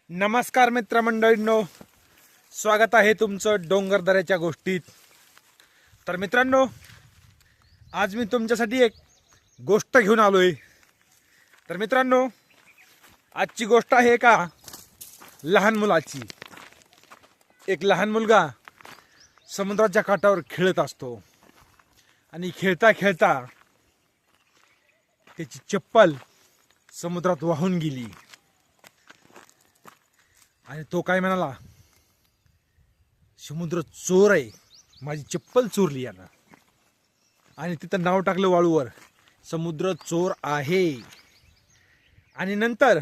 नमस्कार मित्रमंडळींनो, स्वागत आहे तुमचं डोंगरदऱ्याच्या गोष्टीत. तर मित्रांनो, आज मी तुमच्यासाठी एक गोष्ट घेऊन आलोय. तर मित्रांनो, आजची गोष्ट आहे एका लहान मुलाची. एक लहान मुलगा समुद्राच्या काठावर खेळत असतो आणि खेळता खेळता त्याची चप्पल समुद्रात वाहून गेली. आणि तो काय म्हणाला, समुद्र चोर आहे, माझी चप्पल चोरली यानं. आणि तिथं नाव टाकलं वाळूवर, समुद्र चोर आहे. आणि नंतर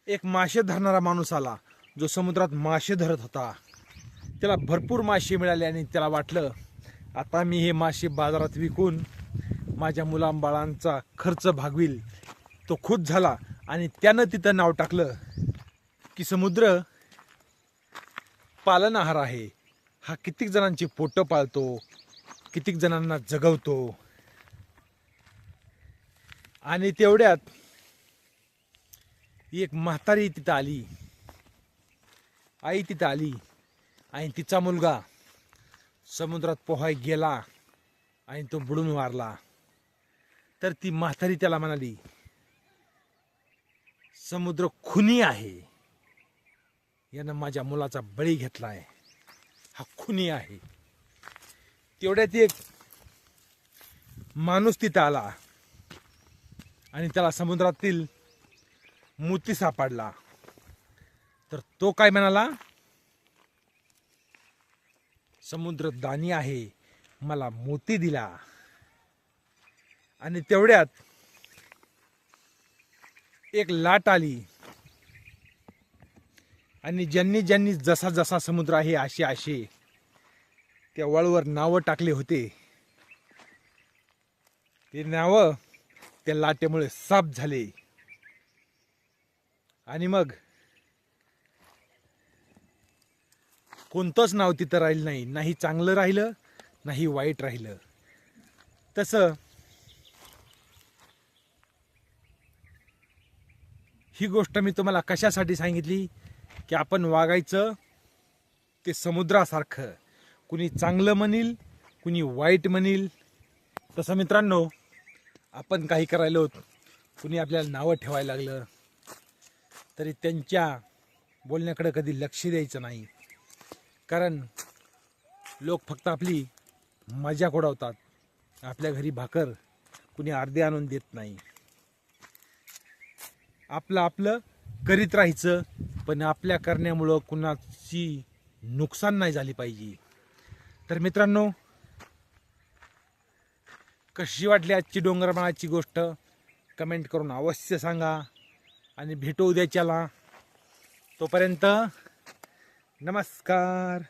एक मासे धरणारा माणूस आला, जो समुद्रात मासे धरत होता. त्याला भरपूर मासे मिळाले आणि त्याला वाटलं, आता मी हे मासे बाजारात विकून माझ्या मुलांबाळांचा खर्च भागविल. तो खुश झाला आणि त्यानं तिथं नाव टाकलं की समुद्र पालनहार आहे. हा कित्येक जणांची पोटं पाळतो, कित्येक जणांना जगवतो. आणि तेवढ्यात एक म्हातारी तिथं आली, आई तिथं आली आणि तिचा मुलगा समुद्रात पोहाय गेला आणि तो बुडून वारला. तर ती म्हातारी त्याला म्हणाली, समुद्र खुनी आहे, यानं माझ्या मुलाचा बळी घेतलाय, हा खुनी आहे. तेवढ्यात एक माणूस तिथं आला आणि त्याला समुद्रातील मोती सापडला. तर तो काय म्हणाला, समुद्र दानी आहे, मला मोती दिला. आणि तेवढ्यात एक लाट आली आणि ज्यांनी ज्यांनी जसा जसा समुद्र आहे असे असे त्या वाळूवर नावं टाकले होते, ते नावं त्या लाटेमुळे साफ झाले. आणि मग कोणतंच नाव तिथं राहिलं नाही, नाही चांगलं राहिलं, नाही वाईट राहिलं. तसं ही गोष्ट मी तुम्हाला कशासाठी सांगितली, की आपण वागायचं ते समुद्रासारखं. कुणी चांगलं म्हणील, कुणी वाईट म्हणील. तसं मित्रांनो, आपण काही करायलो, कुणी आपल्याला नावं ठेवायला लागलं तरी त्यांच्या बोलण्याकडे कधी लक्ष द्यायचं नाही. कारण लोक फक्त आपली मजाक उडवतात. आपल्या घरी भाकर कुणी अर्धे आणून देत नाही. आपलं आपलं करीत राहायचं, पण आपल्या करण्यामुळं कुणाची नुकसान नाही झाली पाहिजे. तर मित्रांनो, कशी वाटली आजची डोंगरमाळाची गोष्ट कमेंट करून अवश्य सांगा. आणि भेटू उद्याच्याला. तोपर्यंत नमस्कार.